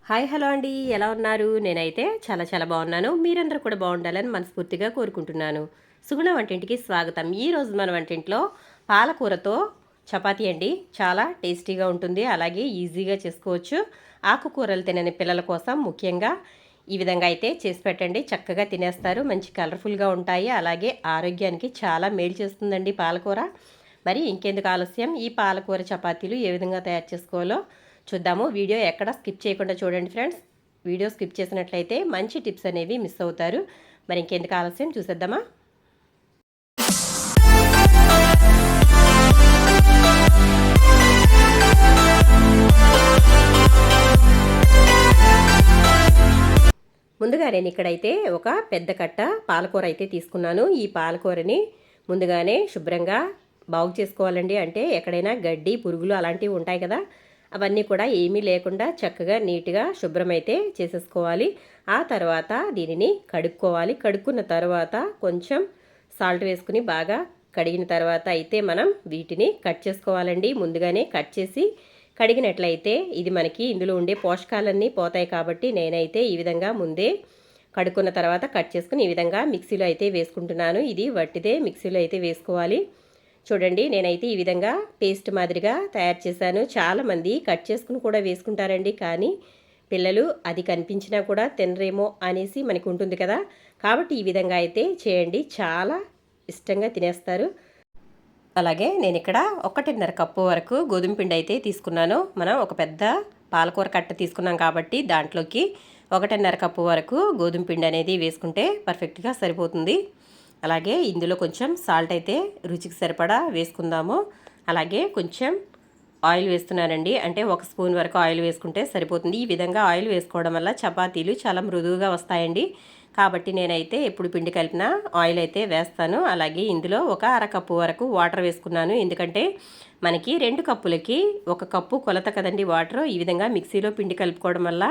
Hi hello అండి, ఎలా ఉన్నారు? నేనైతే చాలా చాలా బాగున్నాను. మీరందరూ కూడా బాగుండాలని మనస్ఫూర్తిగా కోరుకుంటున్నాను. సుగుణ వంటింటికి స్వాగతం. ఈరోజు మన వంటింట్లో పాలకూరతో చపాతీ అండి. చాలా టేస్టీగా ఉంటుంది, అలాగే ఈజీగా చేసుకోవచ్చు. ఆకుకూరలు తినని పిల్లల కోసం ముఖ్యంగా ఈ విధంగా అయితే చేసి పెట్టండి. చక్కగా తినేస్తారు, మంచి కలర్ఫుల్గా ఉంటాయి, అలాగే ఆరోగ్యానికి చాలా మేలు చేస్తుందండి పాలకూర. మరి ఇంకెందుకు ఆలస్యం, ఈ పాలకూర చపాతీలు ఏ విధంగా తయారు చేసుకోవాలో చూద్దాము. వీడియో ఎక్కడ స్కిప్ చేయకుండా చూడండి ఫ్రెండ్స్. వీడియో స్కిప్ చేసినట్లయితే మంచి టిప్స్ అనేవి మిస్ అవుతారు. మరి ఇంకెందుకు ఆలస్యం, చూసేద్దామా. ముందుగా నేను ఇక్కడైతే ఒక పెద్ద కట్ట పాలకూర అయితే తీసుకున్నాను. ఈ పాలకూరని ముందుగానే శుభ్రంగా బాగు చేసుకోవాలండి. అంటే ఎక్కడైనా గడ్డి పురుగులు అలాంటివి ఉంటాయి కదా, అవన్నీ కూడా ఏమీ లేకుండా చక్కగా నీట్గా శుభ్రమైతే చేసేసుకోవాలి. ఆ తర్వాత దీనిని కడుక్కోవాలి. కడుక్కున్న తర్వాత కొంచెం సాల్ట్ వేసుకుని బాగా కడిగిన తర్వాత అయితే మనం వీటిని కట్ చేసుకోవాలండి. ముందుగానే కట్ చేసి కడిగినట్లయితే ఇది మనకి ఇందులో ఉండే పోషకాలన్నీ పోతాయి. కాబట్టి నేనైతే ఈ విధంగా ముందే కడుక్కున్న తర్వాత కట్ చేసుకుని ఈ విధంగా మిక్సీలో అయితే వేసుకుంటున్నాను. ఇది వట్టిదే మిక్సీలో అయితే వేసుకోవాలి. చూడండి, నేనైతే ఈ విధంగా పేస్ట్ మాదిరిగా తయారు చేశాను. చాలామంది కట్ చేసుకుని కూడా వేసుకుంటారండి, కానీ పిల్లలు అది కనిపించినా కూడా తినరేమో అనేసి మనకు ఉంటుంది కదా. కాబట్టి ఈ విధంగా అయితే చేయండి, చాలా ఇష్టంగా తినేస్తారు. అలాగే నేను ఇక్కడ 1.5 కప్పు వరకు గోధుమ పిండి అయితే తీసుకున్నాను. మనం ఒక పెద్ద పాలకూర కట్ట తీసుకున్నాం కాబట్టి దాంట్లోకి 1.5 కప్పు వరకు గోధుమ పిండి అనేది వేసుకుంటే పర్ఫెక్ట్గా సరిపోతుంది. అలాగే ఇందులో కొంచెం సాల్ట్ అయితే రుచికి సరిపడా వేసుకుందాము. అలాగే కొంచెం ఆయిల్ వేస్తున్నానండి. అంటే 1 స్పూన్ వరకు ఆయిల్ వేసుకుంటే సరిపోతుంది. ఈ విధంగా ఆయిల్ వేసుకోవడం వల్ల చపాతీలు చాలా మృదువుగా వస్తాయండి. కాబట్టి నేనైతే ఎప్పుడు పిండి కలిపినా ఆయిల్ అయితే వేస్తాను. అలాగే ఇందులో ఒక 1/2 కప్పు వరకు వాటర్ వేసుకున్నాను. ఎందుకంటే మనకి 2 కప్పులకి 1 కప్పు కొలత కదండి వాటర్. ఈ విధంగా మిక్సీలో పిండి కలుపుకోవడం వల్ల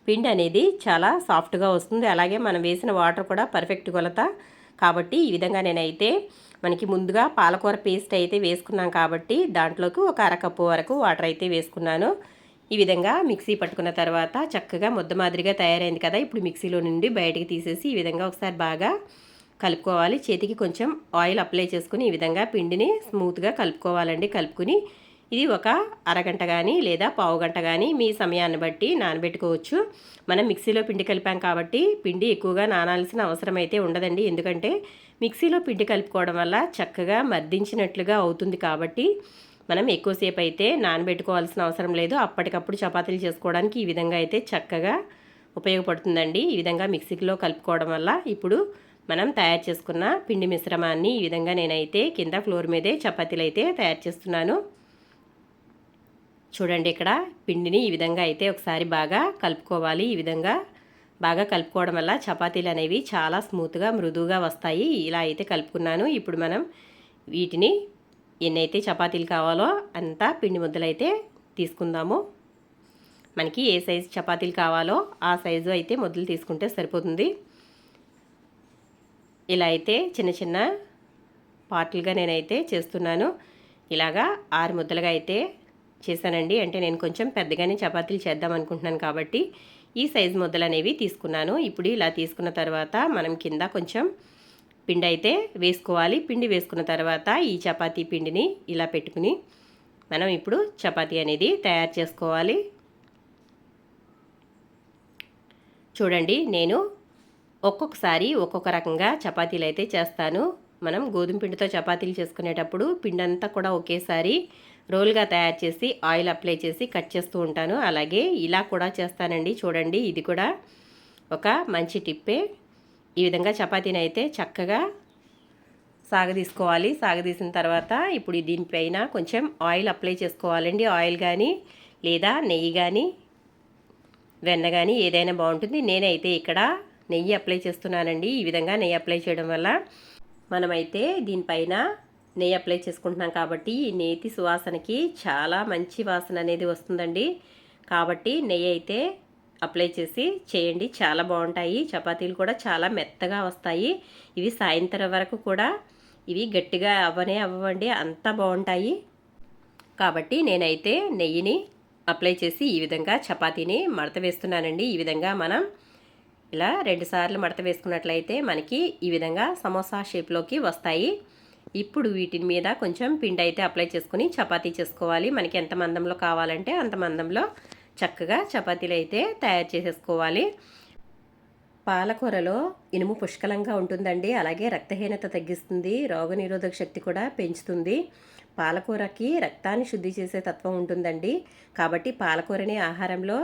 పిండి అనేది చాలా సాఫ్ట్గా వస్తుంది. అలాగే మనం వేసిన వాటర్ కూడా పర్ఫెక్ట్ కొలత. కాబట్టి ఈ విధంగా నేనైతే మనకి ముందుగా పాలకూర పేస్ట్ అయితే వేసుకున్నాం కాబట్టి దాంట్లోకి ఒక 1/2 కప్పు వరకు వాటర్ అయితే వేసుకున్నాను. ఈ విధంగా మిక్సీ పట్టుకున్న తర్వాత చక్కగా ముద్ద మాదిరిగా తయారైంది కదా. ఇప్పుడు మిక్సీలో నుండి బయటికి తీసేసి ఈ విధంగా ఒకసారి బాగా కలుపుకోవాలి. చేతికి కొంచెం ఆయిల్ అప్లై చేసుకుని ఈ విధంగా పిండిని స్మూత్గా కలుపుకోవాలండి. కలుపుకుని ఇది ఒక అరగంట కానీ లేదా పావు గంట కానీ మీ సమయాన్ని బట్టి నానబెట్టుకోవచ్చు. మనం మిక్సీలో పిండి కలిపాం కాబట్టి పిండి ఎక్కువగా నానాల్సిన అవసరం అయితే ఉండదండి. ఎందుకంటే మిక్సీలో పిండి కలుపుకోవడం వల్ల చక్కగా మర్దించినట్లుగా అవుతుంది. కాబట్టి మనం ఎక్కువసేపు అయితే నానబెట్టుకోవాల్సిన అవసరం లేదు. అప్పటికప్పుడు చపాతీలు చేసుకోవడానికి ఈ విధంగా అయితే చక్కగా ఉపయోగపడుతుందండి. ఈ విధంగా మిక్సీలో కలుపుకోవడం వల్ల ఇప్పుడు మనం తయారు చేసుకున్న పిండి మిశ్రమాన్ని ఈ విధంగా నేనైతే కింద ఫ్లోర్ మీదే చపాతీలు అయితే తయారు చేస్తున్నాను. చూడండి, ఇక్కడ పిండిని ఈ విధంగా అయితే ఒకసారి బాగా కలుపుకోవాలి. ఈ విధంగా బాగా కలుపుకోవడం వల్ల చపాతీలు అనేవి చాలా స్మూత్గా మృదువుగా వస్తాయి. ఇలా అయితే కలుపుకున్నాను. ఇప్పుడు మనం వీటిని ఎన్నైతే చపాతీలు కావాలో అంతా పిండి ముద్దలు అయితే తీసుకుందాము. మనకి ఏ సైజు చపాతీలు కావాలో ఆ సైజు అయితే ముద్దలు తీసుకుంటే సరిపోతుంది. ఇలా అయితే చిన్న చిన్న పార్ట్లుగా నేనైతే చేస్తున్నాను. ఇలాగా 6 ముద్దలుగా అయితే చేశానండి. అంటే నేను కొంచెం పెద్దగానే చపాతీలు చేద్దాం అనుకుంటున్నాను కాబట్టి ఈ సైజు ముద్దలు అనేవి తీసుకున్నాను. ఇప్పుడు ఇలా తీసుకున్న తర్వాత మనం కింద కొంచెం పిండి అయితే వేసుకోవాలి. పిండి వేసుకున్న తర్వాత ఈ చపాతీ పిండిని ఇలా పెట్టుకుని మనం ఇప్పుడు చపాతీ అనేది తయారు చేసుకోవాలి. చూడండి, నేను ఒక్కొక్కసారి ఒక్కొక్క రకంగా చపాతీలు అయితే చేస్తాను. మనం గోధుమ పిండితో చపాతీలు చేసుకునేటప్పుడు పిండి అంతా కూడా ఒకేసారి రోల్గా తయారు చేసి ఆయిల్ అప్లై చేసి కట్ చేస్తూ ఉంటాను. అలాగే ఇలా కూడా చేస్తానండి. చూడండి, ఇది కూడా ఒక మంచి టిప్పే. ఈ విధంగా చపాతీని అయితే చక్కగా సాగదీసుకోవాలి. సాగదీసిన తర్వాత ఇప్పుడు దీనిపైన కొంచెం ఆయిల్ అప్లై చేసుకోవాలండి. ఆయిల్ కానీ లేదా నెయ్యి కానీ వెన్న కానీ ఏదైనా బాగుంటుంది. నేనైతే ఇక్కడ నెయ్యి అప్లై చేస్తున్నానండి. ఈ విధంగా నెయ్యి అప్లై చేయడం వల్ల మనమైతే దీనిపైన నెయ్యి అప్లై చేసుకుంటున్నాం కాబట్టి ఈ నేతి సువాసనకి చాలా మంచి వాసన అనేది వస్తుందండి. కాబట్టి నెయ్యి అయితే అప్లై చేసి చేయండి, చాలా బాగుంటాయి. చపాతీలు కూడా చాలా మెత్తగా వస్తాయి. ఇవి సాయంత్రం వరకు కూడా ఇవి గట్టిగా అవ్వవండి, అంత బాగుంటాయి. కాబట్టి నేనైతే నెయ్యిని అప్లై చేసి ఈ విధంగా చపాతీని మడత వేస్తున్నానండి. ఈ విధంగా మనం ఇలా 2 సార్లు మడత వేసుకున్నట్లయితే మనకి ఈ విధంగా సమోసా షేప్లోకి వస్తాయి. ఇప్పుడు వీటి మీద కొంచెం పిండి అయితే అప్లై చేసుకుని చపాతీ చేసుకోవాలి. మనకి ఎంత మందంలో కావాలంటే అంత మందంలో చక్కగా చపాతీలు అయితే తయారు చేసేసుకోవాలి. పాలకూరలో ఇనుము పుష్కలంగా ఉంటుందండి. అలాగే రక్తహీనత తగ్గిస్తుంది, రోగనిరోధక శక్తి కూడా పెంచుతుంది. పాలకూరకి రక్తాన్ని శుద్ధి చేసే తత్వం ఉంటుందండి. కాబట్టి పాలకూరని ఆహారంలో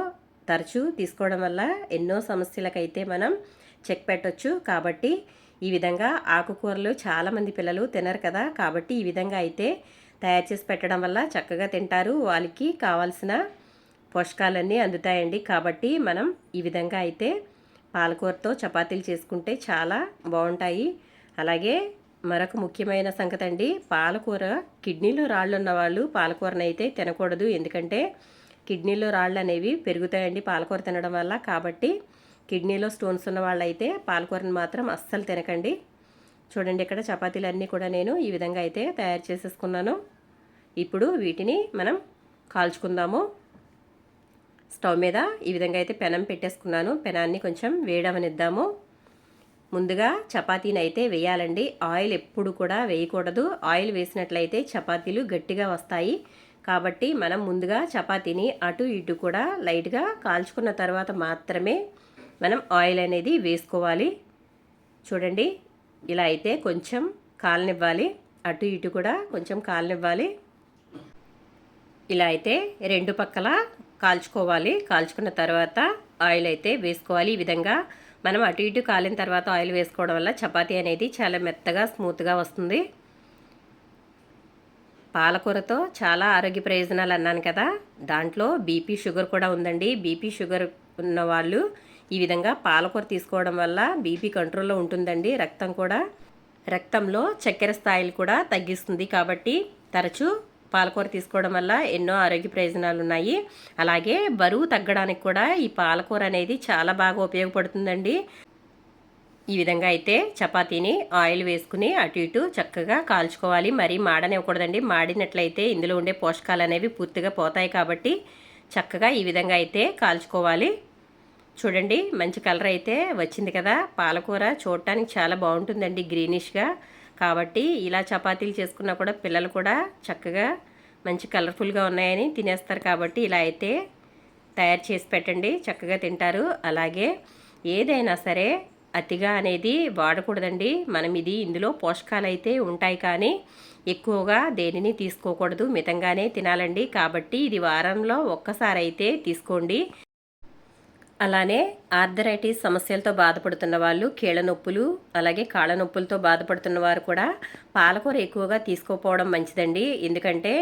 తరచూ తీసుకోవడం వల్ల ఎన్నో సమస్యలకైతే మనం చెక్ పెట్టొచ్చు. కాబట్టి ఈ విధంగా ఆకుకూరలు చాలామంది పిల్లలు తినరు కదా, కాబట్టి ఈ విధంగా అయితే తయారు చేసి పెట్టడం వల్ల చక్కగా తింటారు. వాళ్ళకి కావాల్సిన పోషకాలన్నీ అందుతాయండి. కాబట్టి మనం ఈ విధంగా అయితే పాలకూరతో చపాతీలు చేసుకుంటే చాలా బాగుంటాయి. అలాగే మరొక ముఖ్యమైన సంగతి అండి, పాలకూర కిడ్నీలో రాళ్ళు ఉన్న వాళ్ళు పాలకూరను అయితే తినకూడదు. ఎందుకంటే కిడ్నీలో రాళ్ళు అనేవి పెరుగుతాయండి పాలకూర తినడం వల్ల. కాబట్టి కిడ్నీలో స్టోన్స్ ఉన్న వాళ్ళైతే పాలకూరను మాత్రం అస్సలు తినకండి. చూడండి, ఇక్కడ చపాతీలు అన్నీ కూడా నేను ఈ విధంగా అయితే తయారు చేసేసుకున్నాను. ఇప్పుడు వీటిని మనం కాల్చుకుందాము. స్టవ్ మీద ఈ విధంగా అయితే పెనం పెట్టేసుకున్నాను. పెనాన్ని కొంచెం వేడవనిద్దాము. ముందుగా చపాతీని అయితే వేయాలండి. ఆయిల్ ఎప్పుడు కూడా వేయకూడదు. ఆయిల్ వేసినట్లయితే చపాతీలు గట్టిగా వస్తాయి. కాబట్టి మనం ముందుగా చపాతీని అటు ఇటు కూడా లైట్గా కాల్చుకున్న తర్వాత మాత్రమే మనం ఆయిల్ అనేది వేసుకోవాలి. చూడండి, ఇలా అయితే కొంచెం కాలనివ్వాలి. అటు ఇటు కూడా కొంచెం కాలనివ్వాలి. ఇలా అయితే రెండు పక్కల కాల్చుకోవాలి. కాల్చుకున్న తర్వాత ఆయిల్ అయితే వేసుకోవాలి. ఈ విధంగా మనం అటు ఇటు కాలిన తర్వాత ఆయిల్ వేసుకోవడం వల్ల చపాతీ అనేది చాలా మెత్తగా స్మూత్గా వస్తుంది. పాలకూరతో చాలా ఆరోగ్య ప్రయోజనాలు అన్నాను కదా, దాంట్లో బీపీ షుగర్ కూడా ఉందండి. బీపీ షుగర్ ఉన్న వాళ్ళు ఈ విధంగా పాలకూర తీసుకోవడం వల్ల బీపీ కంట్రోల్లో ఉంటుందండి. రక్తంలో చక్కెర స్థాయిలు కూడా తగ్గిస్తుంది. కాబట్టి తరచూ పాలకూర తీసుకోవడం వల్ల ఎన్నో ఆరోగ్య ప్రయోజనాలు ఉన్నాయి. అలాగే బరువు తగ్గడానికి కూడా ఈ పాలకూర అనేది చాలా బాగా ఉపయోగపడుతుందండి. ఈ విధంగా అయితే చపాతీని ఆయిల్ వేసుకుని అటు ఇటు చక్కగా కాల్చుకోవాలి. మరీ మాడనివ్వకూడదండి. మాడినట్లయితే ఇందులో ఉండే పోషకాలు అనేవి పూర్తిగా పోతాయి. కాబట్టి చక్కగా ఈ విధంగా అయితే కాల్చుకోవాలి. చూడండి, మంచి కలర్ అయితే వచ్చింది కదా. పాలకూర చూడటానికి చాలా బాగుంటుందండి, గ్రీనిష్గా. కాబట్టి ఇలా చపాతీలు చేసుకున్నా కూడా పిల్లలు కూడా చక్కగా మంచి కలర్ఫుల్గా ఉన్నాయని తినేస్తారు. కాబట్టి ఇలా అయితే తయారు చేసి పెట్టండి, చక్కగా తింటారు. అలాగే ఏదైనా సరే అతిగా అనేది వాడకూడదండి. మనం ఇందులో పోషకాలు అయితే ఉంటాయి, కానీ ఎక్కువగా దేనిని తీసుకోకూడదు, మితంగానే తినాలండి. కాబట్టి ఇది వారంలో ఒక్కసారి అయితే తీసుకోండి. అలానే ఆర్థరైటిస్ సమస్యలతో బాధపడుతున్న వాళ్ళు, కీళ్ళ నొప్పులు అలాగే కాళ్ళ నొప్పులతో బాధపడుతున్న వారు కూడా పాలకూర ఎక్కువగా తీసుకోకపోవడం మంచిదండి. ఎందుకంటే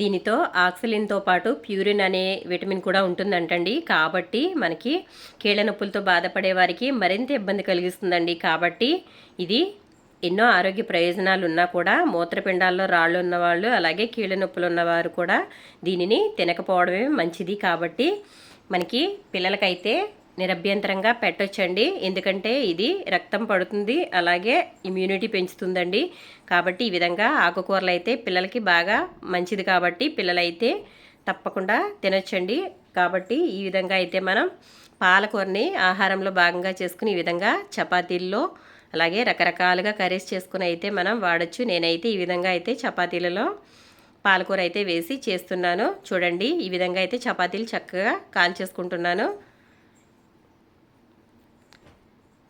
దీనితో ఆక్సిలిన్తో పాటు ప్యూరిన్ అనే విటమిన్ కూడా ఉంటుందంటండి. కాబట్టి మనకి కీళ్ళ నొప్పులతో బాధపడే వారికి మరింత ఇబ్బంది కలిగిస్తుందండి. కాబట్టి ఇది ఎన్నో ఆరోగ్య ప్రయోజనాలు ఉన్నా కూడా మూత్రపిండాల్లో రాళ్ళు ఉన్నవాళ్ళు అలాగే కీళ్ళ నొప్పులు ఉన్నవారు కూడా దీనిని తినకపోవడమే మంచిది. కాబట్టి మనకి పిల్లలకైతే నిరభ్యంతరంగా పెట్టొచ్చండి. ఎందుకంటే ఇది రక్తం పడుతుంది, అలాగే ఇమ్యూనిటీ పెంచుతుందండి. కాబట్టి ఈ విధంగా ఆకుకూరలు అయితే పిల్లలకి బాగా మంచిది. కాబట్టి పిల్లలైతే తప్పకుండా తినొచ్చండి. కాబట్టి ఈ విధంగా అయితే మనం పాలకూరని ఆహారంలో భాగంగా చేసుకుని ఈ విధంగా చపాతీల్లో అలాగే రకరకాలుగా కర్రీస్ చేసుకుని అయితే మనం వాడచ్చు. నేనైతే ఈ విధంగా అయితే చపాతీలలో పాలకూర అయితే వేసి చేస్తున్నాను. చూడండి, ఈ విధంగా అయితే చపాతీలు చక్కగా కాల్చేసుకుంటున్నాను.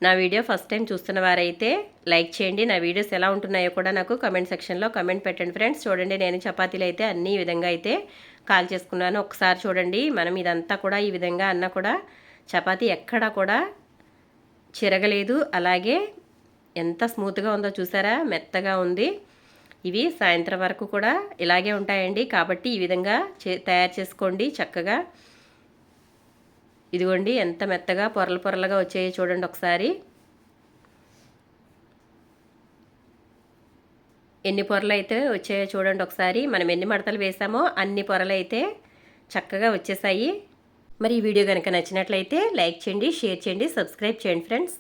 నా వీడియో ఫస్ట్ టైం చూస్తున్న వారైతే లైక్ చేయండి. నా వీడియోస్ ఎలా ఉంటున్నాయో కూడా నాకు కమెంట్ సెక్షన్లో కమెంట్ పెట్టండి ఫ్రెండ్స్. చూడండి, నేను చపాతీలు అయితే అన్ని విధంగా అయితే కాల్చేసుకున్నాను. ఒకసారి చూడండి, మనం ఇదంతా కూడా ఈ విధంగా అన్నా కూడా చపాతీ ఎక్కడా కూడా చిరగలేదు. అలాగే ఎంత స్మూత్గా ఉందో చూసారా, మెత్తగా ఉంది. ఇవి సాయంత్రం వరకు కూడా ఇలాగే ఉంటాయండి. కాబట్టి ఈ విధంగా తయారు చేసుకోండి చక్కగా. ఇదిగోండి, ఎంత మెత్తగా పొరలు పొరలుగా వచ్చాయో చూడండి ఒకసారి. ఎన్ని పొరలు అయితే వచ్చాయో చూడండి ఒకసారి. మనం ఎన్ని మడతలు వేసామో అన్ని పొరలు అయితే చక్కగా వచ్చేసాయి. మరి ఈ వీడియో కనుక నచ్చినట్లయితే లైక్ చేయండి, షేర్ చేయండి, సబ్స్క్రైబ్ చేయండి ఫ్రెండ్స్.